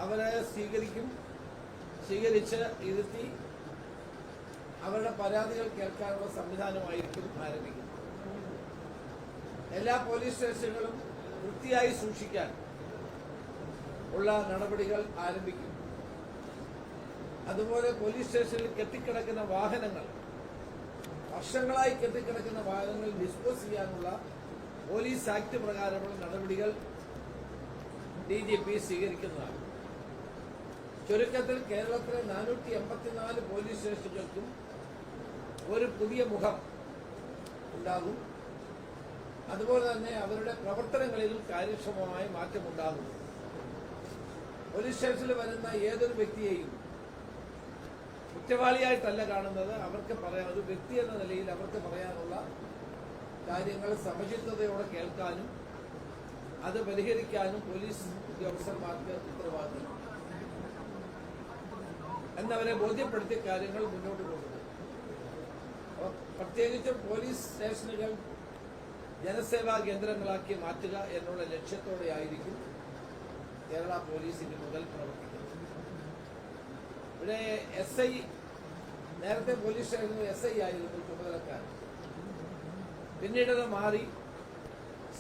അവരെ സ്വീകരിച്ച് ഇരുത്തി അവരുടെ പരാതികൾ കേൾക്കാനുള്ള സംവിധാനമായിരിക്കും ആരംഭിക്കുന്നത്. എല്ലാ പോലീസ് സ്റ്റേഷനുകളും വൃത്തിയായി സൂക്ഷിക്കാൻ ഉള്ള നടപടികൾ ആരംഭിക്കും. അതുപോലെ പോലീസ് സ്റ്റേഷനിൽ കെട്ടിക്കിടക്കുന്ന വാഹനങ്ങൾ, വർഷങ്ങളായി കെട്ടിക്കിടക്കുന്ന വാഹനങ്ങൾ ഡിസ്പോസ് ചെയ്യാനുള്ള പോലീസ് ആക്ട് പ്രകാരമുള്ള നടപടികൾ DGP സ്വീകരിക്കുന്നതാണ്. ചുരുക്കത്തിൽ കേരളത്തിലെ 484 പോലീസ് സ്റ്റേഷനുകൾക്കും ഒരു പുതിയ മുഖം ഉണ്ടാകും. അതുപോലെ തന്നെ അവരുടെ പ്രവർത്തനങ്ങളിലും കാര്യക്ഷമമായ മാറ്റമുണ്ടാകും. പോലീസ് സ്റ്റേഷനിൽ വരുന്ന ഏതൊരു വ്യക്തിയെയും കുറ്റവാളിയായിട്ടല്ല കാണുന്നത്. അവർക്ക് പറയാൻ, ഒരു വ്യക്തി എന്ന നിലയിൽ അവർക്ക് പറയാനുള്ള കാര്യങ്ങൾ സമചിത്തതയോടെ കേൾക്കാനും അത് പരിഹരിക്കാനും പോലീസ് ഉദ്യോഗസ്ഥന്മാർക്ക് ഉത്തരവാദിത്തം എന്നവരെ ബോധ്യപ്പെടുത്തിയ കാര്യങ്ങൾ മുന്നോട്ട് കൊണ്ടുപോകും. പ്രത്യേകിച്ചും പോലീസ് സ്റ്റേഷനുകൾ ജനസേവാ കേന്ദ്രങ്ങളാക്കി മാറ്റുക എന്നുള്ള ലക്ഷ്യത്തോടെയായിരിക്കും കേരള പോലീസ് ഇനി മുതൽ പ്രവർത്തിക്കുന്നത്. ഇവിടെ SI, നേരത്തെ പോലീസ് സ്റ്റേഷനിൽ SI ആയിരുന്നു ചുമതലക്കാരൻ. പിന്നീടത് മാറി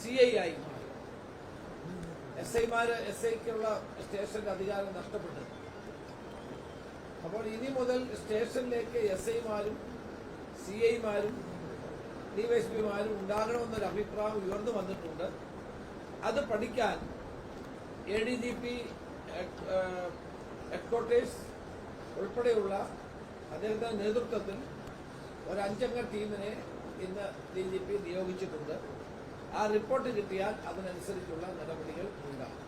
CI ആയി മാറി. SIക്കുള്ള സ്റ്റേഷന്റെ അധികാരം നഷ്ടപ്പെട്ടു. അപ്പോൾ ഇനി മുതൽ സ്റ്റേഷനിലേക്ക് SIമാരും CIമാരും DYSPമാരും ഉണ്ടാകണമെന്നൊരു അഭിപ്രായം ഉയർന്നു വന്നിട്ടുണ്ട്. അത് പഠിക്കാൻ ADGP ഹെഡ്ക്വാർട്ടേഴ്സ് ഉൾപ്പെടെയുള്ള അദ്ദേഹത്തിന്റെ നേതൃത്വത്തിൽ ഒരു 5-അംഗ ടീമിനെ ഇന്ന് DGP നിയോഗിച്ചിട്ടുണ്ട്. ആ റിപ്പോർട്ട് കിട്ടിയാൽ അതിനനുസരിച്ചുള്ള നടപടികൾ ഉണ്ടാകും.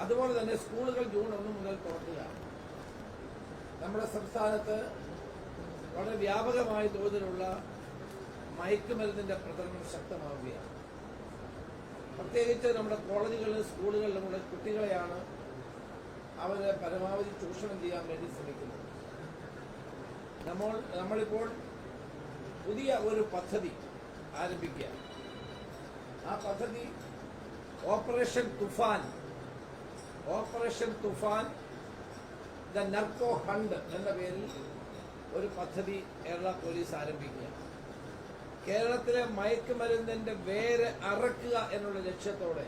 അതുപോലെ തന്നെ സ്കൂളുകൾ ജൂൺ 1 മുതൽ തുറക്കുകയാണ്. നമ്മുടെ സംസ്ഥാനത്ത് വളരെ വ്യാപകമായ തോതിലുള്ള മയക്കുമരുന്നിന്റെ പ്രചരണം ശക്തമാവുകയാണ്. പ്രത്യേകിച്ച് നമ്മുടെ കോളേജുകളിലും സ്കൂളുകളിലുമുള്ള കുട്ടികളെയാണ് അവരെ പരമാവധി ചൂഷണം ചെയ്യാൻ വേണ്ടി ശ്രമിക്കുന്നത്. നമ്മളിപ്പോൾ പുതിയ ഒരു പദ്ധതി ആരംഭിക്കുക. ആ പദ്ധതി operation Toofan the narco hunt എന്ന പേരിൽ ഒരു പദ്ധതി കേരള പോലീസ് ആരംഭിക്കുക. കേരളത്തിലെ മയക്കുമരുന്നിന്റെ വേര് അറക്കുക എന്നുള്ള ലക്ഷ്യത്തോടെ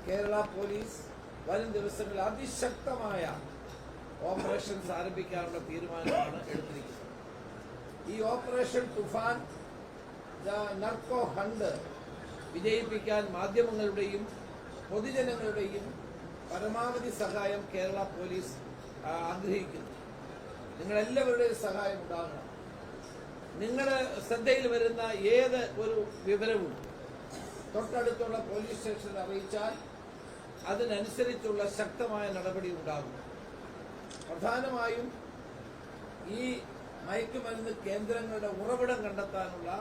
കേരള പോലീസ് വരും ദിവസങ്ങളിൽ അതിശക്തമായ ഓപ്പറേഷൻസ് ആരംഭിക്കാനുള്ള തീരുമാനമാണ് എടുത്തിരിക്കുന്നത്. ഈ operation Toofan the narco hunt വിജയിപ്പിക്കാൻ മാധ്യമങ്ങളുടെയും പൊതുജനങ്ങളുടെയും പരമാവധി സഹായം കേരള പോലീസ് ആഗ്രഹിക്കുന്നു. നിങ്ങളെല്ലാവരുടെയും സഹായം ഉണ്ടാകണം. നിങ്ങളുടെ ശ്രദ്ധയിൽ വരുന്ന ഏത് ഒരു വിവരവും തൊട്ടടുത്തുള്ള പോലീസ് സ്റ്റേഷനിൽ അറിയിച്ചാൽ അതിനനുസരിച്ചുള്ള ശക്തമായ നടപടി ഉണ്ടാകും. പ്രധാനമായും ഈ മയക്കുമരുന്ന് കേന്ദ്രങ്ങളുടെ ഉറവിടം കണ്ടെത്താനുള്ള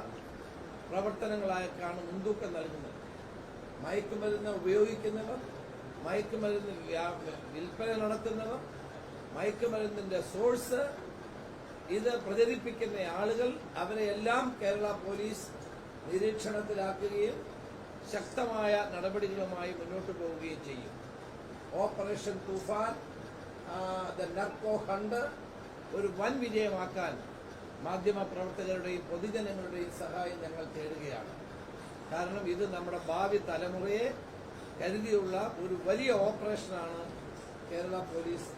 പ്രവർത്തനങ്ങളായാണ് മുൻതൂക്കം നൽകുന്നത്. മയക്കുമരുന്ന് ഉപയോഗിക്കുന്നവർ, മയക്കുമരുന്ന് വിൽപ്പന നടത്തുന്നവർ, മയക്കുമരുന്നിന്റെ സോഴ്സ്, ഇത് പ്രചരിപ്പിക്കുന്ന ആളുകൾ, അവരെയെല്ലാം കേരള പോലീസ് നിരീക്ഷണത്തിലാക്കുകയും ശക്തമായ നടപടികളുമായി മുന്നോട്ട് പോവുകയും ചെയ്യും. Operation Toofan the narco hunt ഒരു വൻ വിജയമാക്കാൻ മാധ്യമപ്രവർത്തകരുടെയും പൊതുജനങ്ങളുടെയും സഹായം ഞങ്ങൾ തേടുകയാണ്. കാരണം ഇത് നമ്മുടെ ഭാവി തലമുറയെ കരുതിയുള്ള ഒരു വലിയ ഓപ്പറേഷനാണ് കേരള പോലീസ്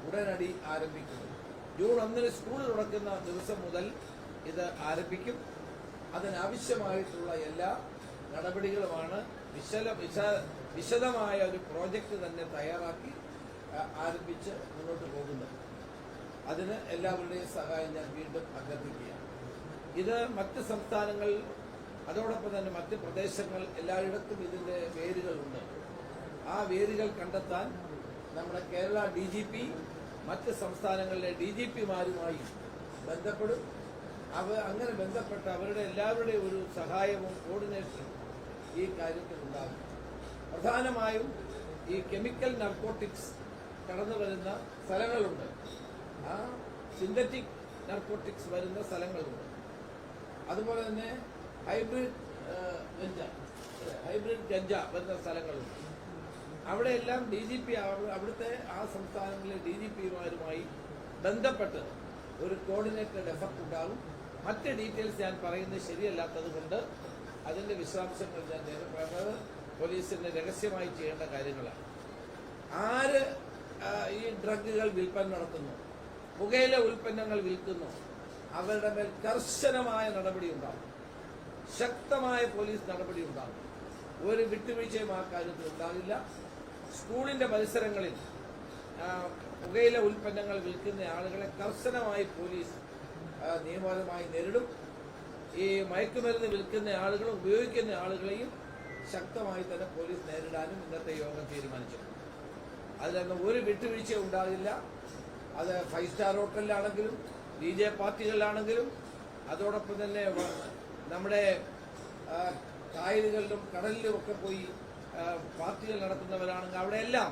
ഉടനടി ആരംഭിക്കുന്നത്. ജൂൺ 1 സ്കൂൾ തുറക്കുന്ന ദിവസം മുതൽ ഇത് ആരംഭിക്കും. അതിനാവശ്യമായിട്ടുള്ള എല്ലാ നടപടികളുമാണ് വിശദമായ ഒരു പ്രോജക്റ്റ് തന്നെ തയ്യാറാക്കി ആരംഭിച്ച് മുന്നോട്ട് പോകുന്നത്. അതിന് എല്ലാവരുടെയും സഹായം ഞാൻ വീണ്ടും അഭ്യർത്ഥിക്കുകയാണ്. ഇത് മറ്റ് സംസ്ഥാനങ്ങൾ, അതോടൊപ്പം തന്നെ മറ്റ് പ്രദേശങ്ങൾ, എല്ലായിടത്തും ഇതിന്റെ വേരുകളുണ്ട്. ആ വേരുകൾ കണ്ടെത്താൻ നമ്മുടെ കേരള DGP മറ്റ് സംസ്ഥാനങ്ങളിലെ DGPമാരുമായി ബന്ധപ്പെടും. അങ്ങനെ ബന്ധപ്പെട്ട് അവരുടെ എല്ലാവരുടെയും ഒരു സഹായവും കോർഡിനേഷനും ഈ കാര്യത്തിൽ ഉണ്ടാകും. പ്രധാനമായും ഈ കെമിക്കൽ നർക്കോട്ടിക്സ് കടന്നു വരുന്ന സ്ഥലങ്ങളുണ്ട്. ആ സിന്തറ്റിക് നർക്കോട്ടിക്സ് വരുന്ന സ്ഥലങ്ങളുണ്ട്. അതുപോലെ തന്നെ ഹൈബ്രിഡ് ഗഞ്ച വരുന്ന സ്ഥലങ്ങളുണ്ട്. അവിടെയെല്ലാം DGP അവിടുത്തെ ആ സംസ്ഥാനങ്ങളിലെ DGPമാരുമായി ബന്ധപ്പെട്ട് ഒരു കോർഡിനേറ്റഡ് എഫർട്ട് ഉണ്ടാകും. മറ്റ് ഡീറ്റെയിൽസ് ഞാൻ പറയുന്നത് ശരിയല്ലാത്തത് കൊണ്ട് അതിന്റെ വിശദാംശങ്ങൾ ഞാൻ പറയുന്നത് പോലീസിന് രഹസ്യമായി ചെയ്യേണ്ട കാര്യങ്ങളാണ്. ആര് ഈ ഡ്രഗുകൾ വിൽപ്പന നടത്തുന്നു, പുകയില ഉൽപ്പന്നങ്ങൾ വിൽക്കുന്നു, അവരുടെ മേൽ കർശനമായ നടപടി ഉണ്ടാകും. ശക്തമായ പോലീസ് നടപടി ഉണ്ടാകും. ഒരു വിട്ടുവീഴ്ചയും ആ കാര്യത്തിൽ ഉണ്ടാകില്ല. സ്കൂളിന്റെ പരിസരങ്ങളിൽ പുകയില ഉൽപ്പന്നങ്ങൾ വിൽക്കുന്ന ആളുകളെ കർശനമായി പോലീസ് നിയമപരമായി നേരിടും. ഈ മയക്കുമരുന്ന് വിൽക്കുന്ന ആളുകളും ഉപയോഗിക്കുന്ന ആളുകളെയും ശക്തമായി തന്നെ പോലീസ് നേരിടാനും ഇന്നത്തെ യോഗം തീരുമാനിച്ചു. അതിലൊന്നും ഒരു വിട്ടുവീഴ്ച ഉണ്ടാകില്ല. അത് 5 സ്റ്റാർ ഹോട്ടലിലാണെങ്കിലും DJ പാർട്ടികളിലാണെങ്കിലും അതോടൊപ്പം തന്നെ നമ്മുടെ കായലുകളിലും കടലിലും ഒക്കെ പോയി പാർട്ടികൾ നടത്തുന്നവരാണെങ്കിൽ അവിടെയെല്ലാം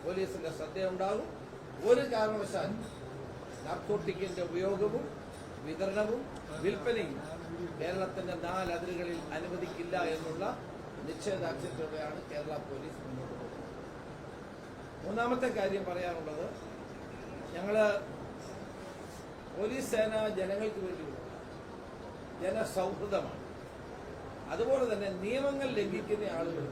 പോലീസിന്റെ ശ്രദ്ധയുണ്ടാകും. ഒരു കാരണവശാലും നാർക്കോട്ടിക്കിന്റെ ഉപയോഗവും വിതരണവും വിൽപ്പനയും കേരളത്തിന്റെ 4 അതിരുകളിൽ അനുവദിക്കില്ല എന്നുള്ള നിശ്ചയദാർഢ്യത്തോടെയാണ് കേരള പോലീസ് മുന്നോട്ട് പോകുന്നത്. മൂന്നാമത്തെ കാര്യം പറയാനുള്ളത്, ഞങ്ങള് പോലീസ് സേന ജനങ്ങൾക്ക് വേണ്ടിയുള്ള ജനസൗഹൃദമാണ്. അതുപോലെ തന്നെ നിയമങ്ങൾ ലംഘിക്കുന്ന ആളുകൾ,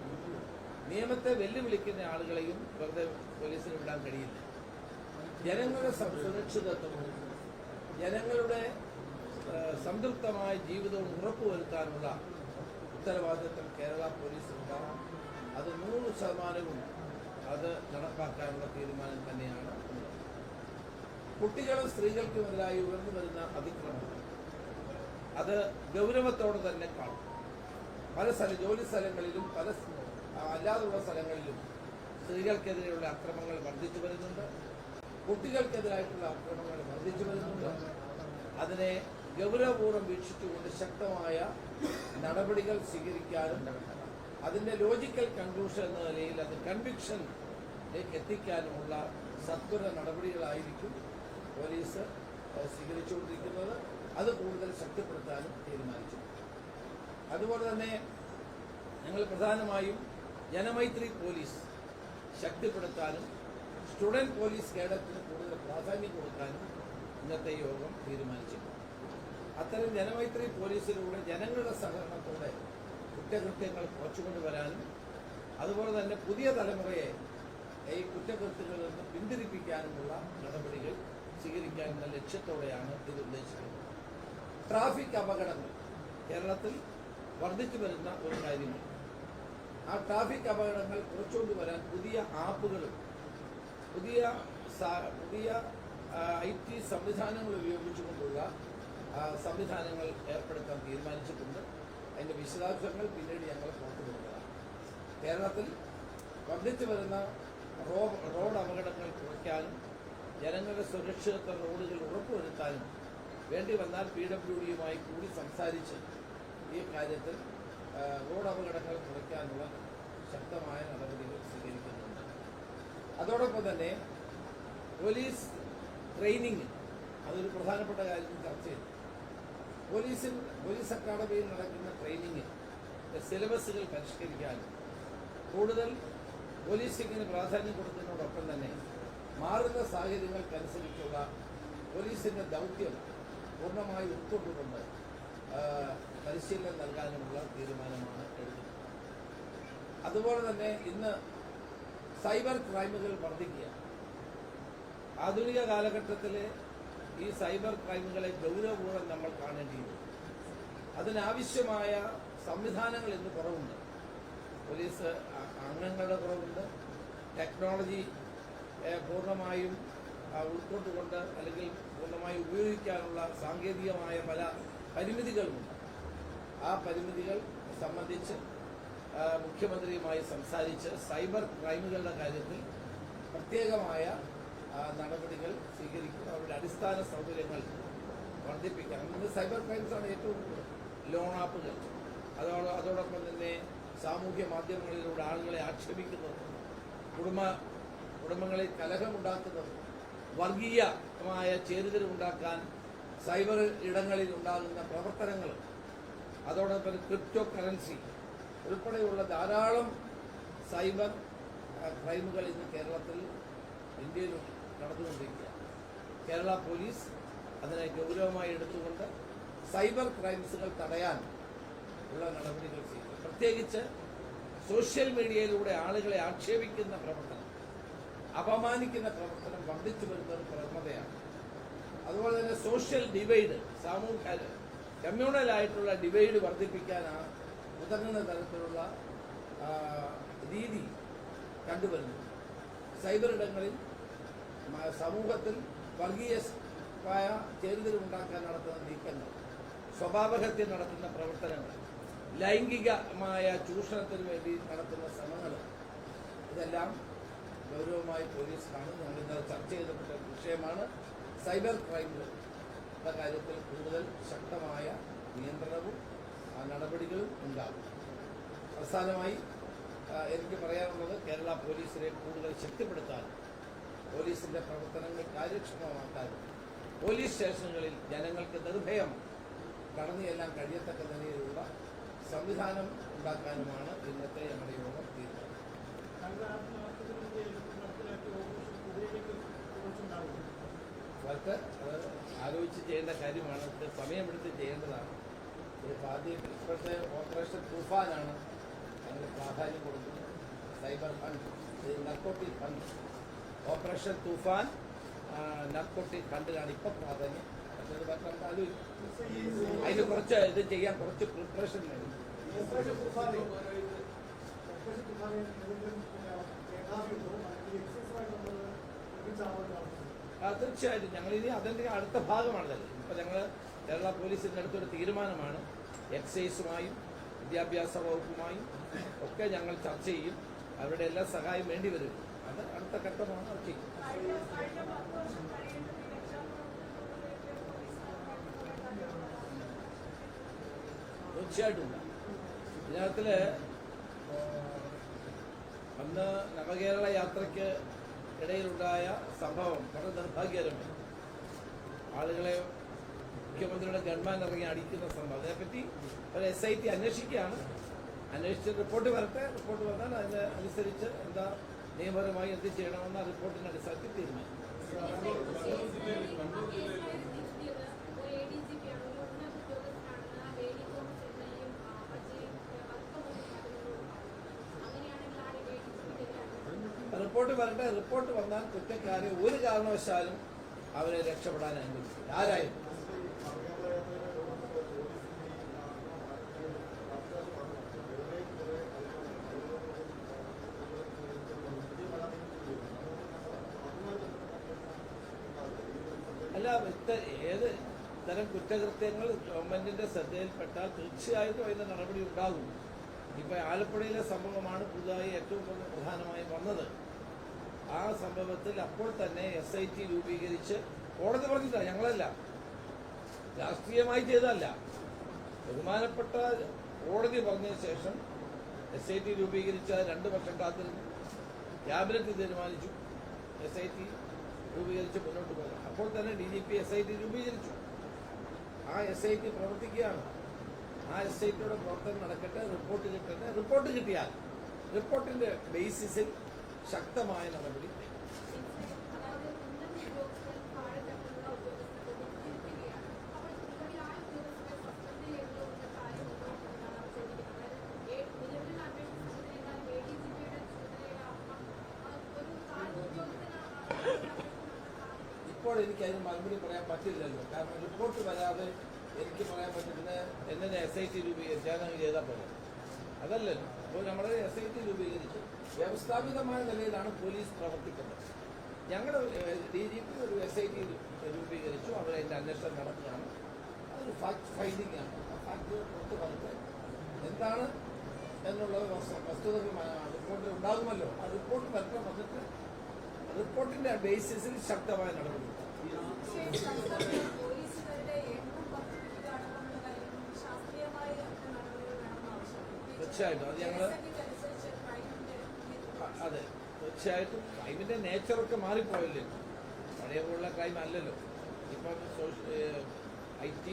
നിയമത്തെ വെല്ലുവിളിക്കുന്ന ആളുകളെയും വെറുതെ പോലീസിന് വിടാൻ കഴിയില്ല. ജനങ്ങളുടെ സുരക്ഷിതത്വവും ജനങ്ങളുടെ സംതൃപ്തമായ ജീവിതവും ഉറപ്പുവരുത്താനുള്ള ഉത്തരവാദിത്വം കേരള പോലീസിനുണ്ടാകും. അത് 100% അത് നടപ്പാക്കാനുള്ള തീരുമാനം തന്നെയാണ്. കുട്ടികളും സ്ത്രീകൾക്കുമെതിരായി ഉയർന്നു വരുന്ന അതിക്രമങ്ങൾ അത് ഗൗരവത്തോടെ തന്നെ കാണും. പല ജോലി സ്ഥലങ്ങളിലും അല്ലാതുള്ള സ്ഥലങ്ങളിലും സ്ത്രീകൾക്കെതിരെയുള്ള അക്രമങ്ങൾ വർദ്ധിച്ചു വരുന്നുണ്ട്. കുട്ടികൾക്കെതിരായിട്ടുള്ള അക്രമങ്ങൾ വർദ്ധിച്ചു വരുന്നുണ്ട്. അതിനെ ഗൗരവപൂർവ്വം വീക്ഷിച്ചുകൊണ്ട് ശക്തമായ നടപടികൾ സ്വീകരിക്കാനും അതിന്റെ ലോജിക്കൽ കൺക്ലൂഷൻ എന്ന നിലയിൽ അത് കൺവിക്ഷനിലേക്ക് എത്തിക്കാനുമുള്ള സത്വര നടപടികളായിരിക്കും പോലീസ് സ്വീകരിച്ചുകൊണ്ടിരിക്കുന്നത്. അത് കൂടുതൽ ശക്തിപ്പെടുത്താനും തീരുമാനിച്ചു. അതുപോലെ തന്നെ ഞങ്ങൾ പ്രധാനമായും ജനമൈത്രി പോലീസ് ശക്തിപ്പെടുത്താനും സ്റ്റുഡന്റ് പോലീസ് കേഡറ്റിന് കൂടുതൽ പ്രാധാന്യം കൊടുക്കാനും ഇന്നത്തെ യോഗം തീരുമാനിച്ചിട്ടുണ്ട്. അത്തരം ജനമൈത്രി പോലീസിലൂടെ ജനങ്ങളുടെ സഹകരണത്തോടെ കുറ്റകൃത്യങ്ങൾ കുറച്ചുകൊണ്ടുവരാനും അതുപോലെ തന്നെ പുതിയ തലമുറയെ ഈ കുറ്റകൃത്യങ്ങളിൽ നിന്ന് പിന്തിരിപ്പിക്കാനുമുള്ള നടപടികൾ സ്വീകരിക്കാനുള്ള ലക്ഷ്യത്തോടെയാണ് ഇത് ഉദ്ദേശിക്കുന്നത്. ട്രാഫിക് അപകടങ്ങൾ കേരളത്തിൽ വർദ്ധിച്ചു വരുന്ന ഒരു കാര്യമാണ്. ആ ട്രാഫിക് അപകടങ്ങൾ കുറച്ചുകൊണ്ടുവരാൻ പുതിയ ആപ്പുകളും പുതിയ IT സംവിധാനങ്ങൾ ഉപയോഗിച്ചുകൊണ്ടുള്ള സംവിധാനങ്ങൾ ഏർപ്പെടുത്താൻ തീരുമാനിച്ചിട്ടുണ്ട്. അതിന്റെ വിശദാംശങ്ങൾ പിന്നീട് ഞങ്ങൾ പുറത്തുകൊടുക്കുന്നതാണ്. കേരളത്തിൽ വർദ്ധിച്ചു വരുന്ന റോഡ് അപകടങ്ങൾ കുറയ്ക്കാനും ജനങ്ങളുടെ സുരക്ഷിതത്വ റോഡുകൾ ഉറപ്പുവരുത്താനും വേണ്ടി വന്നാൽ PWDയുമായി കൂടി സംസാരിച്ച് ഈ കാര്യത്തിൽ റോഡ് അപകടങ്ങൾ കുറയ്ക്കാനുള്ള ശക്തമായ നടപടികൾ സ്വീകരിക്കുന്നുണ്ട്. അതോടൊപ്പം തന്നെ പോലീസ് ട്രെയിനിങ് അതൊരു പ്രധാനപ്പെട്ട കാര്യം ചർച്ച ചെയ്തു. പോലീസ് അക്കാഡമിയിൽ നടക്കുന്ന ട്രെയിനിങ് സിലബസുകൾ പരിഷ്കരിക്കാനും കൂടുതൽ പോലീസിങ്ങിന് പ്രാധാന്യം കൊടുക്കുന്നതോടൊപ്പം തന്നെ മാറുന്ന സാഹചര്യങ്ങൾക്കനുസരിച്ചുള്ള പോലീസിന്റെ ദൗത്യം പൂർണ്ണമായി ഉൾക്കൊണ്ടുകൊണ്ട് പരിശീലനം നൽകാനുമുള്ള തീരുമാനമാണ് എടുക്കുന്നത്. അതുപോലെ തന്നെ ഇന്ന് സൈബർ ക്രൈമുകൾ വർദ്ധിക്കുക. ആധുനിക കാലഘട്ടത്തിലെ ഈ സൈബർ ക്രൈമുകളെ ഗൗരവപൂർവ്വം നമ്മൾ കാണേണ്ടിയിരുന്നു. അതിനാവശ്യമായ സംവിധാനങ്ങൾ ഇന്ന് കുറവുണ്ട്. പോലീസ് അംഗങ്ങളുടെ കുറവുണ്ട്. ടെക്നോളജി പൂർണ്ണമായും ഉൾക്കൊണ്ടുകൊണ്ട് അല്ലെങ്കിൽ പൂർണ്ണമായി ഉപയോഗിക്കാനുള്ള സാങ്കേതികമായ പല പരിമിതികളുമുണ്ട്. ആ പരിമിതികൾ സംബന്ധിച്ച് മുഖ്യമന്ത്രിയുമായി സംസാരിച്ച് സൈബർ ക്രൈമുകളുടെ കാര്യത്തിൽ പ്രത്യേകമായ നടപടികൾ സ്വീകരിക്കും. അവരുടെ അടിസ്ഥാന സൗകര്യങ്ങൾ വർദ്ധിപ്പിക്കണം. ഇന്ന് സൈബർ ക്രൈംസാണ് ഏറ്റവും കൂടുതൽ. ലോൺ ആപ്പുകൾ, അതോടൊപ്പം തന്നെ സാമൂഹ്യ മാധ്യമങ്ങളിലൂടെ ആളുകളെ ആക്ഷേപിക്കുന്നത്, കുടുംബങ്ങളിൽ കലഹമുണ്ടാക്കുന്നത്, വർഗീയമായ ചേരിതിരിവുണ്ടാക്കാൻ സൈബർ ഇടങ്ങളിൽ ഉണ്ടാകുന്ന പ്രവർത്തനങ്ങൾ, അതോടൊപ്പം ക്രിപ്റ്റോ കറൻസി ഉൾപ്പെടെയുള്ള ധാരാളം സൈബർ ക്രൈമുകൾ ഇന്ന് കേരളത്തിൽ ഇന്ത്യയിൽ നടന്നുകൊണ്ടിരിക്കുക. കേരള പോലീസ് അതിനെ ഗൗരവമായി എടുത്തുകൊണ്ട് സൈബർ ക്രൈംസുകൾ തടയാൻ ഉള്ള നടപടികൾ ചെയ്തു. പ്രത്യേകിച്ച് സോഷ്യൽ മീഡിയയിലൂടെ ആളുകളെ ആക്ഷേപിക്കുന്ന പ്രവർത്തനം, അപമാനിക്കുന്ന പ്രവർത്തനം വർദ്ധിച്ചു വരുന്ന ഒരു പ്രവണതയാണ്. അതുപോലെ തന്നെ സോഷ്യൽ ഡിവൈഡ്, സാമൂഹ്യ കമ്മ്യൂണലായിട്ടുള്ള ഡിവൈഡ് വർദ്ധിപ്പിക്കാനാണ് ഉതകുന്ന തരത്തിലുള്ള രീതി കണ്ടുവരുന്നു. സൈബർ ഇടങ്ങളിൽ സമൂഹത്തിൽ വർഗീയമായ ചേരിതിരിവുണ്ടാക്കാൻ നടത്തുന്ന നീക്കങ്ങൾ, സ്വഭാവഹത്യ നടത്തുന്ന പ്രവർത്തനങ്ങൾ, ലൈംഗികമായ ചൂഷണത്തിന് വേണ്ടി നടത്തുന്ന ശ്രമങ്ങൾ, ഇതെല്ലാം ഗൗരവമായി പോലീസ് കാണും. ഞങ്ങൾ ഇന്നലെ ചർച്ച ചെയ്തപ്പെട്ട വിഷയമാണ്. സൈബർ ക്രൈമുകളുടെ കാര്യത്തിൽ കൂടുതൽ ശക്തമായ നിയന്ത്രണവും നടപടികളും ഉണ്ടാകും. അവസാനമായി എനിക്ക് പറയാനുള്ളത്, കേരള പോലീസിനെ കൂടുതൽ ശക്തിപ്പെടുത്താനും പോലീസിന്റെ പ്രവർത്തനങ്ങൾ കാര്യക്ഷമമാക്കാനും പോലീസ് സ്റ്റേഷനുകളിൽ ജനങ്ങൾക്ക് നിർഭയം കടന്നു ചെല്ലാൻ കഴിയത്തക്ക നിലയിലുള്ള സംവിധാനം ഉണ്ടാക്കാനുമാണ് ഇന്നത്തെ ഞങ്ങളുടെ യോഗം തീരുമാനം. അവർക്ക് അത് ആലോചിച്ച് ചെയ്യേണ്ട കാര്യമാണ്. ഇത് സമയമെടുത്ത് ചെയ്യേണ്ടതാണ്. ആദ്യം ഇപ്പോഴത്തെ ഓപ്പറേഷൻ തൂഫാനാണ് ഞങ്ങൾ പ്രാധാന്യം കൊടുക്കുന്നത്. Cyber fund, narcotic fund, operation Toofan narcotic ഫണ്ടിനാണ് ഇപ്പം പ്രാധാന്യം. മറ്റൊരു നമുക്ക് ആലോചിക്കും. അതിന് കുറച്ച് ഇത് ചെയ്യാൻ കുറച്ച് പ്രിപ്പറേഷൻ വേണം. തീർച്ചയായിട്ടും ഞങ്ങളിനി അതിൻ്റെ അടുത്ത ഭാഗമാണല്ലോ. ഇപ്പം ഞങ്ങൾ കേരള പോലീസിൻ്റെ അടുത്തൊരു തീരുമാനമാണ്. എക്സൈസുമായും വിദ്യാഭ്യാസ വകുപ്പുമായും ഒക്കെ ഞങ്ങൾ ചർച്ച ചെയ്യും. അവരുടെ എല്ലാ സഹായം വേണ്ടി വരും. അത് അടുത്ത ഘട്ടമാണ്. അത് ചെയ്യും. തീർച്ചയായിട്ടും ഇതിനകത്തിൽ അന്ന് നവകേരള യാത്രയ്ക്ക് ഇടയിലുണ്ടായ സംഭവം വളരെ നിർഭാഗ്യകരമാണ്. ആളുകളെ മുഖ്യമന്ത്രിയുടെ ഗവൺമെന്റ് ഇറങ്ങി അടിക്കുന്ന സംഭവം, അതിനെപ്പറ്റി ഒരു SIT അന്വേഷിക്കുകയാണ്. അന്വേഷിച്ച് റിപ്പോർട്ട് വരട്ടെ. റിപ്പോർട്ട് വന്നാൽ അതിന് അനുസരിച്ച് എന്താ നിയമപരമായി എന്ത് ചെയ്യണമെന്ന റിപ്പോർട്ടിന്റെ അടിസ്ഥാനത്തിൽ തീരുമാനിക്കും. റിപ്പോർട്ട് വരട്ടെ. റിപ്പോർട്ട് വന്നാൽ കുറ്റക്കാരെ ഒരു കാരണവശാലും അവരെ രക്ഷപ്പെടാൻ അനുവദിക്കില്ല, ആരായാലും. അല്ല, ഏത് ഇത്തരം കുറ്റകൃത്യങ്ങൾ ഗവൺമെന്റിന്റെ ശ്രദ്ധയിൽപ്പെട്ടാൽ തീർച്ചയായിട്ടും അതിന്റെ നടപടി ഉണ്ടാകും. ഇപ്പൊ ആലപ്പുഴയിലെ സംഭവമാണ് പുതുതായി ഏറ്റവും പ്രധാനമായും വന്നത്. ആ സംഭവത്തിൽ അപ്പോൾ തന്നെ SIT രൂപീകരിച്ച് കോടതി പറഞ്ഞില്ല, ഞങ്ങളല്ല, രാഷ്ട്രീയമായി ചെയ്തതല്ല, ബഹുമാനപ്പെട്ട കോടതി പറഞ്ഞതിന് ശേഷം SIT രൂപീകരിച്ച 2 വർഷം കാത്തിരുന്നു. ക്യാബിനറ്റ് തീരുമാനിച്ചു SIT രൂപീകരിച്ച് മുന്നോട്ട് പോകാം. അപ്പോൾ തന്നെ DGP SIT രൂപീകരിച്ചു. ആ SIT പ്രവർത്തിക്കുകയാണ്. ആ SITയുടെ പ്രവർത്തനം നടക്കട്ടെ, റിപ്പോർട്ട് കിട്ടട്ടെ. റിപ്പോർട്ട് കിട്ടിയാൽ റിപ്പോർട്ടിന്റെ ബേസിസിൽ ശക്തമായ നടപടി. ഇപ്പോൾ എനിക്ക് അതിന് മറുപടി പറയാൻ പറ്റില്ലല്ലോ. കാരണം റിപ്പോർട്ട് വരാതെ എനിക്ക് പറയാൻ പറ്റുന്നത് എന്നെ SIT രൂപീകരിച്ചാൽ ചെയ്താൽ പോലെ അതല്ലല്ലോ. അപ്പോൾ നമ്മുടെ SIT രൂപീകരിച്ച് വ്യവസ്ഥാപിതമായ നിലയിലാണ് പോലീസ് പ്രവർത്തിക്കുന്നത്. ഞങ്ങൾ DGP ഒരു SIT രൂപീകരിച്ചു. അവരതിൻ്റെ അന്വേഷണം നടത്തുകയാണ്. അതൊരു ഫാക്ട് ഫൈൻഡിംഗ് ആണ്. ആ ഫാക്ട് പുറത്ത് പറഞ്ഞ് എന്താണ് എന്നുള്ളത് റിപ്പോർട്ടിൽ ഉണ്ടാകുമല്ലോ. ആ റിപ്പോർട്ട് പലപ്പം വന്നിട്ട് റിപ്പോർട്ടിന്റെ ബേസിസിൽ ശക്തമായ നടപടി. തീർച്ചയായിട്ടും അത് ഞങ്ങൾ അതെ തീർച്ചയായിട്ടും ക്രൈമിന്റെ നേച്ചറൊക്കെ മാറിപ്പോയല്ലോ. പഴയ പോലുള്ള ക്രൈം അല്ലല്ലോ. ഇപ്പം IT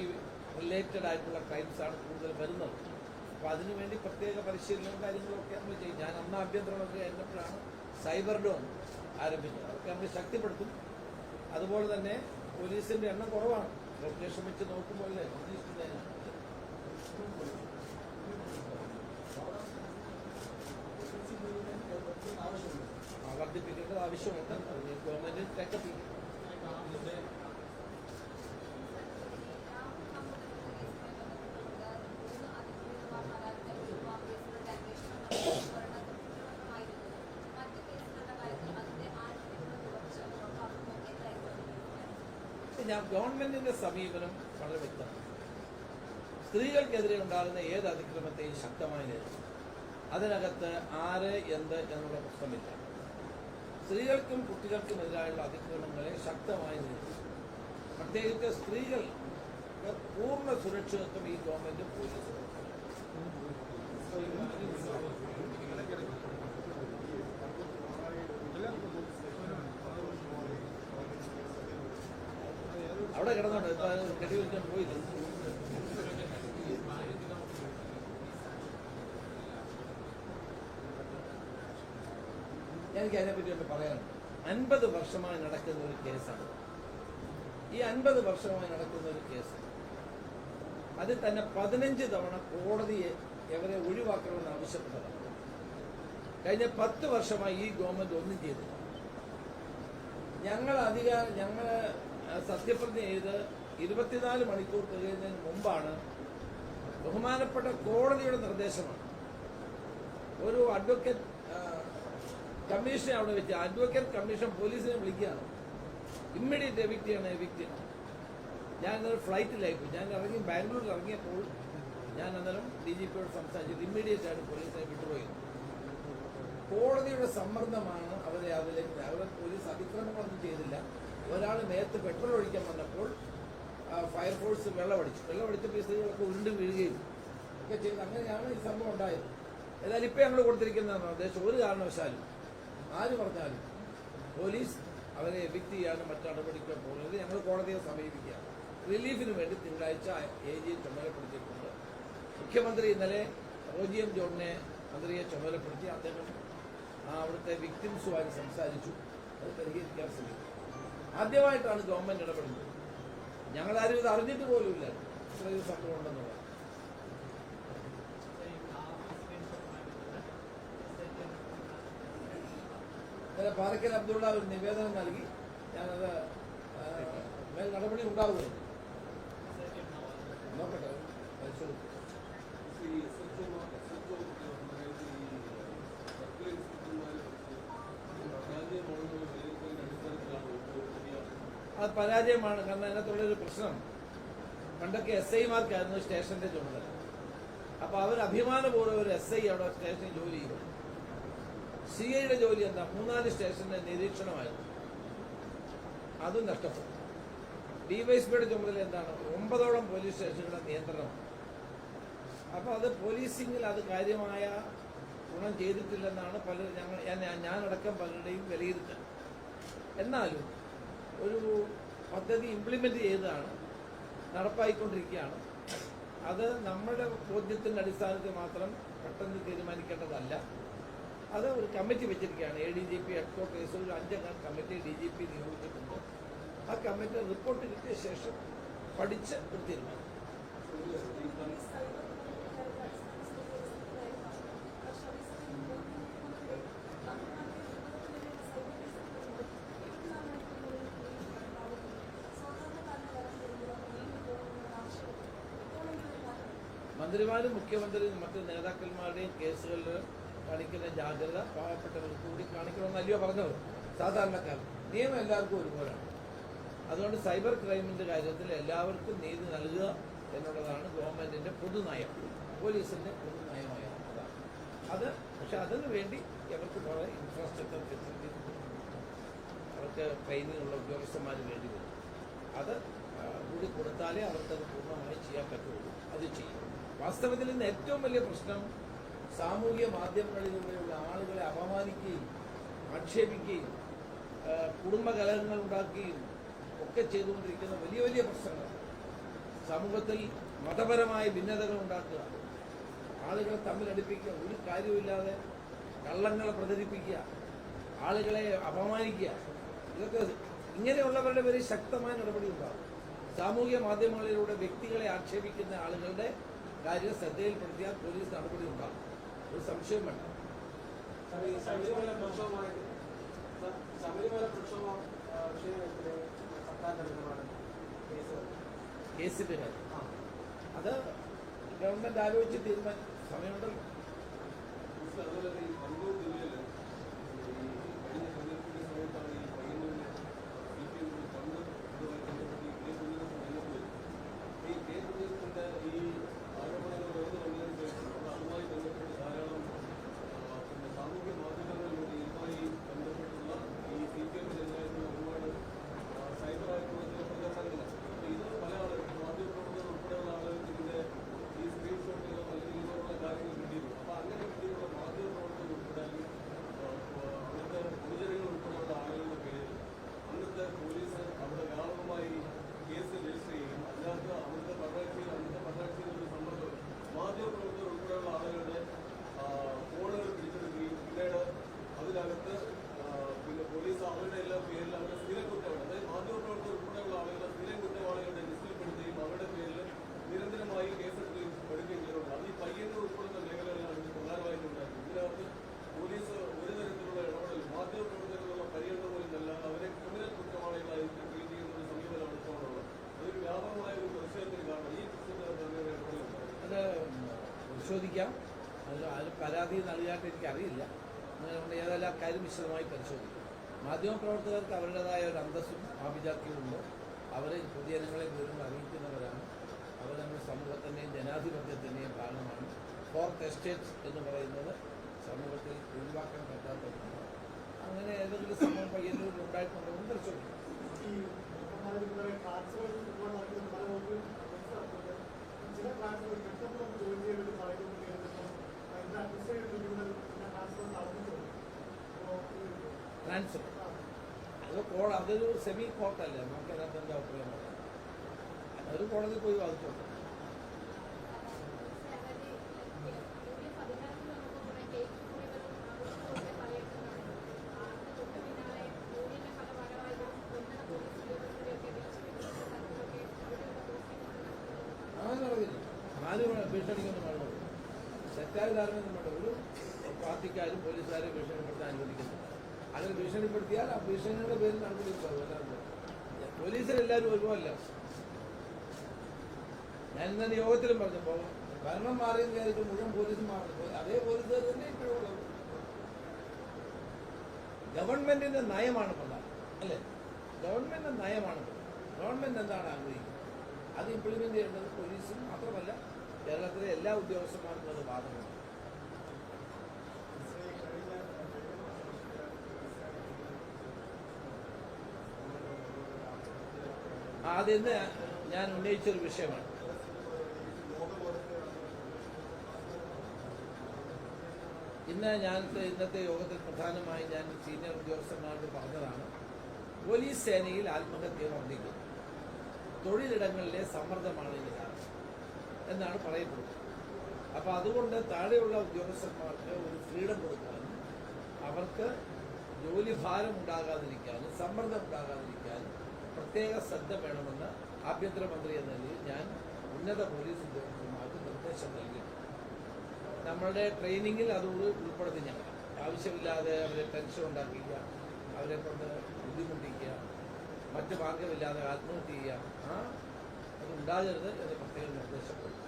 റിലേറ്റഡ് ആയിട്ടുള്ള ക്രൈംസാണ് കൂടുതൽ വരുന്നത്. അപ്പോൾ അതിനുവേണ്ടി പ്രത്യേക പരിശീലനവും കാര്യങ്ങളൊക്കെ നമ്മൾ ചെയ്യും. ഞാൻ അന്ന് ആഭ്യന്തരമൊക്കെ ആയിരുന്നപ്പോഴാണ് സൈബർ ഡോം ആരംഭിച്ചു. അതൊക്കെ നമ്മൾ ശക്തിപ്പെടുത്തും. അതുപോലെ തന്നെ പോലീസിന്റെ എണ്ണം കുറവാണ്. റെപ്യൂട്ടേഷൻ വെച്ച് നോക്കുമ്പോൾ വർദ്ധിപ്പിക്കേണ്ടത് ആവശ്യമുണ്ട്. ഗവൺമെന്റ് ടേക്കപ്പ് ചെയ്യും. ഗവൺമെന്റിന്റെ സമീപനം വളരെ വ്യക്തമാണ്. സ്ത്രീകൾക്കെതിരെ ഉണ്ടാകുന്ന ഏത് അതിക്രമത്തെയും ശക്തമായി നേരിടും. അതിനകത്ത് ആര് എന്ത് എന്നുള്ള പ്രശ്നമില്ല. സ്ത്രീകൾക്കും കുട്ടികൾക്കും എതിരായുള്ള അതിക്രമങ്ങളെ ശക്തമായി നേരിടും. പ്രത്യേകിച്ച് സ്ത്രീകൾ പൂർണ്ണ സുരക്ഷിതത്വം ഈ ഗവൺമെന്റ് പോലീസ് അവിടെ കിടന്നുണ്ട്. ഇപ്പൊ കെട്ടിവെക്കാൻ പോയില്ല. എനിക്ക് അതിനെപ്പറ്റി ഒന്ന് പറയാനുണ്ട്. 50 വർഷമായി നടക്കുന്ന ഒരു കേസാണ്. ഈ 50 വർഷമായി നടക്കുന്ന ഒരു കേസ് അതിൽ തന്നെ 15 തവണ കോടതിയെ എവരെ ഒഴിവാക്കണമെന്ന് ആവശ്യപ്പെട്ടതാണ്. കഴിഞ്ഞ 10 വർഷമായി ഈ ഗവൺമെന്റ് ഒന്നും ചെയ്തില്ല. ഞങ്ങൾ സത്യപ്രതിജ്ഞ ചെയ്ത് 24 മണിക്കൂർ തികയുന്നതിന് മുമ്പാണ് ബഹുമാനപ്പെട്ട കോടതിയുടെ നിർദ്ദേശമാണ് ഒരു അഡ്വക്കേറ്റ് കമ്മീഷനെ അവിടെ വെച്ച് അഡ്വക്കേറ്റ് കമ്മീഷൻ പോലീസിനെ വിളിക്കുകയാണ്. ഇമ്മീഡിയറ്റ് എവിക്റ്റിയാണ് എവിക്റ്റ്. ഞാൻ അന്നേരം ഫ്ലൈറ്റിലായിപ്പോയി. ഞാൻ ബാംഗ്ലൂരിൽ ഇറങ്ങിയപ്പോൾ ഞാൻ അന്നേരം DGPയോട് സംസാരിച്ചിട്ട് ഇമ്മീഡിയറ്റ് ആയിട്ട് പോലീസിനെ വിട്ടുപോയി. കോടതിയുടെ സമ്മർദ്ദമാണ് അവരെ അതിലേക്ക്. അവർ പോലീസ് അതിക്രമങ്ങളൊന്നും ചെയ്തില്ല. ഒരാൾ മേത്ത് പെട്രോൾ ഒഴിക്കാൻ വന്നപ്പോൾ ഫയർഫോഴ്സ് വെള്ളമടിച്ചപ്പോൾ ഈ സ്ത്രീകളൊക്കെ ഉരുണ്ട് വീഴുകയും ഒക്കെ ചെയ്ത് അങ്ങനെയാണ് ഈ സംഭവം ഉണ്ടായത്. ഏതായാലും ഇപ്പം ഞങ്ങൾ കൊടുത്തിരിക്കുന്ന നിർദ്ദേശം ഒരു കാരണവശാലും ആര് പറഞ്ഞാലും പോലീസ് അവരെ എവിക്റ്റ് ചെയ്യാനും മറ്റു നടപടിക്കോ പോകുന്നത് ഞങ്ങൾ കോടതിയെ സമീപിക്കുക. റിലീഫിന് വേണ്ടി തിങ്കളാഴ്ച AGയെ ചുമതലപ്പെടുത്തിയിട്ടുണ്ട്. മുഖ്യമന്ത്രി ഇന്നലെ OGM ജോണിനെ മന്ത്രിയെ ചുമതലപ്പെടുത്തി. അദ്ദേഹം അവിടുത്തെ വിക്ടിംസുമായി സംസാരിച്ചു. അത് പരിഹരിക്കാൻ ശ്രമിക്കും. ആദ്യമായിട്ടാണ് ഗവൺമെന്റ് ഇടപെടുന്നത്. ഞങ്ങളാരും ഇത് അറിഞ്ഞിട്ട് പോലുമില്ല ഇത്രയും സംഭവം ഉണ്ടെന്നുള്ളത്. പാറയ്ക്കൽ അബ്ദുള്ള ഒരു നിവേദനം നൽകി. ഞാനത് മേൽ നടപടി ഉണ്ടാവുകയാണ്. നോക്കട്ടെ, പരിശോധിക്കും. അത് പരാജയമാണ്. കാരണം അതിനകത്തുള്ളൊരു പ്രശ്നം, പണ്ടൊക്കെ SI മാർക്കായിരുന്നു സ്റ്റേഷന്റെ ചുമതല. അപ്പൊ അവർ അഭിമാനപൂർവ്വം ഒരു SI അവിടെ സ്റ്റേഷനിൽ ജോലി ചെയ്യും. CIയുടെ ജോലി എന്താ? 3-4 സ്റ്റേഷന്റെ നിരീക്ഷണമായിരുന്നു. അതും നഷ്ടപ്പെട്ടു. DYSPയുടെ ചുമതല എന്താണ്? 9ഓളം പോലീസ് സ്റ്റേഷനുകളുടെ നിയന്ത്രണമാണ്. അപ്പൊ അത് പോലീസിംഗിൽ അത് കാര്യമായ ഗുണം ചെയ്തിട്ടില്ലെന്നാണ് ഞാനടക്കം പലരുടെയും വിലയിരുത്തൽ. എന്നാലും ഒരു പദ്ധതി ഇംപ്ലിമെന്റ് ചെയ്തതാണ്, നടപ്പായിക്കൊണ്ടിരിക്കുകയാണ്. അത് നമ്മുടെ ബോധ്യത്തിന്റെ അടിസ്ഥാനത്തിൽ മാത്രം പെട്ടെന്ന് തീരുമാനിക്കേണ്ടതല്ല. അത് ഒരു കമ്മിറ്റി വെച്ചിരിക്കുകയാണ്. ADGP ഹെഡ്ക്വാർട്ടേഴ്സിൽ ഒരു 5 അംഗ കമ്മിറ്റി DGP നിയോഗിച്ചിട്ടുണ്ട്. ആ കമ്മിറ്റി റിപ്പോർട്ട് കിട്ടിയ ശേഷം പഠിച്ച് ഒരു തീരുമാനം. മന്ത്രിമാരും മുഖ്യമന്ത്രിയും മറ്റ് നേതാക്കന്മാരുടെയും കേസുകളിൽ കാണിക്കുന്ന ജാഗ്രത പാവപ്പെട്ടവർക്ക് കൂടി കാണിക്കണമെന്നല്ലയോ പറഞ്ഞത്. സാധാരണക്കാർ നിയമം എല്ലാവർക്കും ഒരുപോലെയാണ്. അതുകൊണ്ട് സൈബർ ക്രൈമിന്റെ കാര്യത്തിൽ എല്ലാവർക്കും നീതി നൽകുക എന്നുള്ളതാണ് ഗവൺമെന്റിന്റെ പൊതുനയം, പോലീസിന്റെ പൊതുനയമായ അത്. പക്ഷെ അതിനു വേണ്ടി അവർക്ക് കുറേ ഇൻഫ്രാസ്ട്രക്ചർ ഫെസിലിറ്റീസ്, അവർക്ക് ട്രെയിനിങ് ഉള്ള ഉദ്യോഗസ്ഥന്മാർ വേണ്ടി വരും. അത് കൂടി കൊടുത്താലേ അവർക്കത് പൂർണ്ണമായി ചെയ്യാൻ പറ്റുള്ളൂ. അത് ചെയ്യും. വാസ്തവത്തിൽ ഇന്ന് ഏറ്റവും വലിയ പ്രശ്നം സാമൂഹ്യ മാധ്യമങ്ങളിലൂടെയുള്ള ആളുകളെ അപമാനിക്കുകയും ആക്ഷേപിക്കുകയും കുടുംബകലഹങ്ങൾ ഉണ്ടാക്കുകയും ഒക്കെ ചെയ്തുകൊണ്ടിരിക്കുന്ന വലിയ വലിയ പ്രശ്നങ്ങൾ. സമൂഹത്തിൽ മതപരമായ ഭിന്നതകൾ ഉണ്ടാക്കുക, ആളുകളെ തമ്മിലടിപ്പിക്കുക, ഒരു കാര്യമില്ലാതെ കള്ളങ്ങളെ പ്രചരിപ്പിക്കുക, ആളുകളെ അപമാനിക്കുക, ഇതൊക്കെ ഇങ്ങനെയുള്ളവരുടെ പേരിൽ ശക്തമായ നടപടി ഉണ്ടാകും. സാമൂഹ്യ മാധ്യമങ്ങളിലൂടെ വ്യക്തികളെ ആക്ഷേപിക്കുന്ന ആളുകളുടെ കാര്യം ശ്രദ്ധയിൽപ്പെടുത്തിയാൽ പോലീസ് നടപടി ഉണ്ടാകും. ഒരു സംശയം വേണ്ട. ശബരിമല പ്രക്ഷോഭം വിഷയത്തിലെ സർക്കാരിന്റെ നിലപാട് കേസിന്റെ കാര്യം അത് ഗവൺമെന്റ് ആലോചിച്ച് തീരുമാനം സമയമുണ്ടല്ലോ. അതുപോലെ ഈ കണ്ണൂർ ജില്ലയിൽ കഴിഞ്ഞ തെരഞ്ഞെടുപ്പിന്റെ സമയത്താണ് ഈ പയ്യന്നൂരിലെ CPM ഫണ്ട് ഇതുമായി ബന്ധപ്പെട്ട് ഈ കെ സുരേന്ദ്രന്റെ ഈ ആരോപണങ്ങൾ ഉയർന്നു വന്നതിന് ശേഷം അതുമായി ബന്ധപ്പെട്ട് ധാരാളം സാമൂഹ്യ മാധ്യമങ്ങളിലൂടെ ഇതുമായി ബന്ധപ്പെട്ടുള്ള ഈ CPM-നെതിരായിട്ടുള്ള ഒരുപാട് സൈബറായിട്ടുള്ള ചില പ്രചരണങ്ങളാണ്. അപ്പോൾ ഇത് പല ആളുകൾ മാധ്യമപ്രവർത്തകർ ഉൾപ്പെടെയുള്ള ആളുകൾക്ക് ഇതിന്റെ ഈ സ്ക്രീൻഷോട്ടുകൾ അല്ലെങ്കിൽ ഇതുപോലുള്ള കാര്യങ്ങൾ കിട്ടിയിരുന്നു. അപ്പോൾ അങ്ങനെ കിട്ടിയുള്ള മാധ്യമപ്രവർത്തകർ ഉൾപ്പെടെ അവിടുത്തെ പൊതുജനങ്ങൾ ഉൾപ്പെടെയുള്ള ആളുകളുടെ പേരിൽ അന്നത്തെ പോലീസ് അവിടെ വ്യാപകമായി കേസ് രജിസ്റ്റർ ചെയ്യും. അതിനകത്ത് അന്നത്തെ ഭരണകക്ഷിയുടെ ഒരു സമ്മർദ്ദം മാധ്യമപ്രവർത്തകർ ഉൾപ്പെടെയുള്ള ആളുകളുടെ ഫോണുകൾ പിടിച്ചെടുക്കുകയും പിന്നീട് അതിനകത്ത് പിന്നെ പോലീസ് അവരുടെ എല്ലാ പേരിൽ അവരുടെ സ്ഥിരം കുറ്റവാളി, അതായത് മാധ്യമപ്രവർത്തകർ ഉൾപ്പെടെയുള്ള ആളുകളുടെ സ്ഥിരം കുറ്റവാളികളുടെ ലിസ്റ്റിൽപ്പെടുത്തുകയും അവരുടെ പേരിൽ നിരന്തരമായി കേസെടുക്കുകയും ചെയ്തിട്ടുണ്ട്. അത് ഈ പയ്യന്നൂർ ഉൾപ്പെടുന്ന മേഖലകളിലാണ് ഇത് പ്രധാനമായിട്ടും ഉണ്ടായിരുന്നത്. ഇതിനകത്ത് പോലീസ് ഒരു തരത്തിലുള്ള ഇടപെടൽ മാധ്യമപ്രവർത്തകர்களுള്ള പരിഗണന പോലും നൽകാതെ അവരെ ക്രിമിനൽ കുറ്റവാളികളായി ട്രീറ്റ് ചെയ്യുന്ന ഒരു സമീപനമാണ് ഇപ്പോഴുള്ളത്. അതൊരു വ്യാപകമായ ഒരു പ്രതിഷേധത്തിന് കാരണം ഈ പ്രശ്നത്തിൽ അത് പരിശോധിക്കാം. അതിൽ പരാതി നൽകിയായിട്ട് എനിക്കറിയില്ല. അങ്ങനെ ഏതെല്ലാം കാര്യം വിശദമായി പരിശോധിക്കും. മാധ്യമപ്രവർത്തകർക്ക് അവരുടേതായ ഒരു അന്തസ്സും ആഭിജാത്യവുമുണ്ട്. അവർ പൊതുജനങ്ങളെ വിവരങ്ങൾ അറിയിക്കുന്നവരാണ്. അവർ നമ്മുടെ സമൂഹത്തിൻ്റെയും ജനാധിപത്യത്തിൻ്റെയും ഭാഗമാണ്. ഫോർത്ത് എസ്റ്റേറ്റ് എന്ന് പറയുന്നത് സമൂഹത്തിൽ ഒഴിവാക്കാൻ പറ്റാത്ത ഒന്നാണ്. അങ്ങനെ ഏതെങ്കിലും സംഭവം പയ്യന്നൂരിൽ ഉണ്ടായിട്ടുണ്ടോ എന്ന് പരിശോധിക്കും. ചില ക്ലാസുകൾ പെട്ടെന്ന് ജോലി ചെയ്തിട്ട് പറയുന്നത് ട്രാൻസ്ഫർ അതൊരു സെമി കോർട്ടല്ലേ, നമുക്ക് അതിനകത്ത് എന്താ അഭിപ്രായം പറയാം. അതൊരു കോടതി പോയി വാദിച്ചോട്ടെ. അങ്ങനെ നടന്നില്ല. 4 ഭീഷണിക്കൊന്നും വേണ്ടത് തെറ്റായ ധാരണയൊന്നും വേണ്ട. ഒരു പാർട്ടിക്കാരും പോലീസുകാരും ഭീഷണിപ്പെടുത്താൻ അനുവദിക്കുന്നില്ല. അങ്ങനെ ഭീഷണിപ്പെടുത്തിയാൽ ആ ഭീഷണിയുടെ പേരിൽ നടപടി ഉണ്ടാവും. അല്ലാതെ പോലീസിലെല്ലാവരും ഒരുപോലെ. ഞാൻ ഇന്നലെ യോഗത്തിലും പറഞ്ഞപ്പോൾ ഭരണം മാറിയെന്ന് വിചാരിച്ച് മുഴുവൻ പോലീസും മാറുന്നത് അതേ പോലീസുകാർ തന്നെ ഇപ്പോഴുള്ളത്. ഗവൺമെന്റിന്റെ നയമാണ് പ്രധാനം, അല്ലേ? ഗവൺമെന്റിന്റെ നയമാണ് പ്രധാനം. ഗവൺമെന്റ് എന്താണ് ആഗ്രഹിക്കുന്നത് അത് ഇംപ്ലിമെന്റ് ചെയ്യേണ്ടത് പോലീസും മാത്രമല്ല കേരളത്തിലെ എല്ലാ ഉദ്യോഗസ്ഥന്മാർക്കും അത് ബാധകമാണ്. അതിന്ന് ഞാൻ ഉന്നയിച്ചൊരു വിഷയമാണ്. ഇന്നത്തെ യോഗത്തിൽ പ്രധാനമായി ഞാൻ സീനിയർ ഉദ്യോഗസ്ഥന്മാരോട് പറഞ്ഞതാണ്, പോലീസ് സേനയിൽ ആത്മഹത്യ വർദ്ധിക്കുന്നു, തൊഴിലിടങ്ങളിലെ സമ്മർദ്ദമാണ് ഇത് കാരണം എന്നാണ് പറയപ്പെടുന്നത്. അപ്പോൾ അതുകൊണ്ട് താഴെയുള്ള ഉദ്യോഗസ്ഥന്മാർക്ക് ഒരു ഫ്രീഡം കൊടുക്കാനും അവർക്ക് ജോലി ഭാരം ഉണ്ടാകാതിരിക്കാനും സമ്മർദ്ദം ഉണ്ടാകാതിരിക്കാനും പ്രത്യേക ശ്രദ്ധ വേണമെന്ന് ആഭ്യന്തരമന്ത്രി എന്ന നിലയിൽ ഞാൻ ഉന്നത പോലീസ് ഉദ്യോഗസ്ഥന്മാർക്ക് നിർദ്ദേശം നൽകിയിട്ടുണ്ട്. നമ്മളുടെ ട്രെയിനിങ്ങിൽ അത് ഉൾപ്പെടുത്തി ഞങ്ങൾ ആവശ്യമില്ലാതെ അവരെ ടെൻഷൻ ഉണ്ടാക്കിക്കുക, അവരെ കൊണ്ട് ബുദ്ധിമുട്ടിക്കുക, മറ്റു മാർഗമില്ലാതെ ആത്മഹത്യ ചെയ്യുക, അത് ഉണ്ടാകരുത് എന്ന് പ്രത്യേക നിർദ്ദേശം കൊടുത്തു.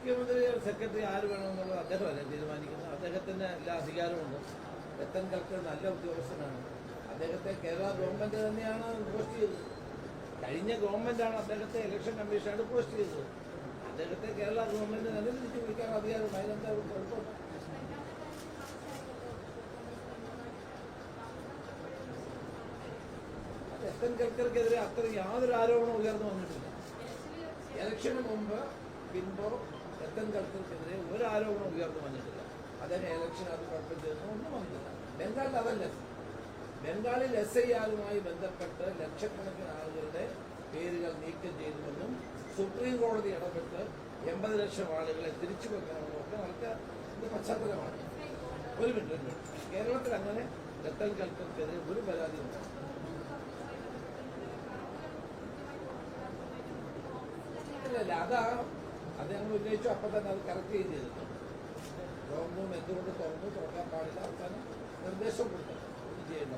മുഖ്യമന്ത്രി സെക്രട്ടറി ആര് വേണമെന്നുള്ളത് അദ്ദേഹമല്ലേ തീരുമാനിക്കുന്നത്. അദ്ദേഹത്തിന് എല്ലാ അധികാരമുണ്ട്. രത്തൻ കൽക്കർ നല്ല ഉദ്യോഗസ്ഥനാണ്. അദ്ദേഹത്തെ കേരള ഗവൺമെന്റ് തന്നെയാണ് പോസ്റ്റ് ചെയ്തത്. കഴിഞ്ഞ ഗവൺമെന്റാണ് അദ്ദേഹത്തെ ഇലക്ഷൻ കമ്മീഷനാണ് പോസ്റ്റ് ചെയ്തത്. അദ്ദേഹത്തെ കേരള ഗവൺമെന്റ് തന്നെ തിരിച്ചു വിളിക്കാൻ അധികാരം. അതിനെന്താ കുഴപ്പം? അതെ, രത്തൻ കൽക്കർക്കെതിരെ അത്ര യാതൊരു ആരോപണവും ഉയർന്നു വന്നിട്ടില്ല. ഇലക്ഷന് മുമ്പ് പിൻപോ രത്തൻ കൽക്കർക്കെതിരെ ഒരു ആരോപണം ഉയർന്നു വന്നിട്ടില്ല. അതിന് ഇലക്ഷൻ അത് കുഴപ്പം ചെയ്യുന്നു ഒന്നും വന്നില്ല. ബംഗാളിൽ അതല്ല. ബംഗാളിൽ SIR-മായി ബന്ധപ്പെട്ട് ലക്ഷക്കണക്കിന് ആളുകളുടെ പേരുകൾ നീക്കം ചെയ്തുവെന്നും സുപ്രീം കോടതി ഇടപെട്ട് 80 ലക്ഷം ആളുകളെ തിരിച്ചു വെക്കണമെന്നും ഒക്കെ നടക്കുക പശ്ചാത്തലമാണ്. ഒരു മിനിറ്റ്. കേരളത്തിൽ അങ്ങനെ രത്തൻ കൽക്കർക്കെതിരെ ഒരു പരാതിയും ഉണ്ട്. ഇല്ല അത് ഞങ്ങൾ ഉന്നയിച്ചു. അപ്പം തന്നെ അത് കറക്റ്റ് ചെയ്തിരുന്നു. തുറന്നു എന്തുകൊണ്ട് തുറക്കാൻ പാടില്ല അവസാനം നിർദ്ദേശം കൊടുത്തു. ഒന്നും ചെയ്യണ്ട.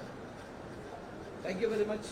Thank you very much.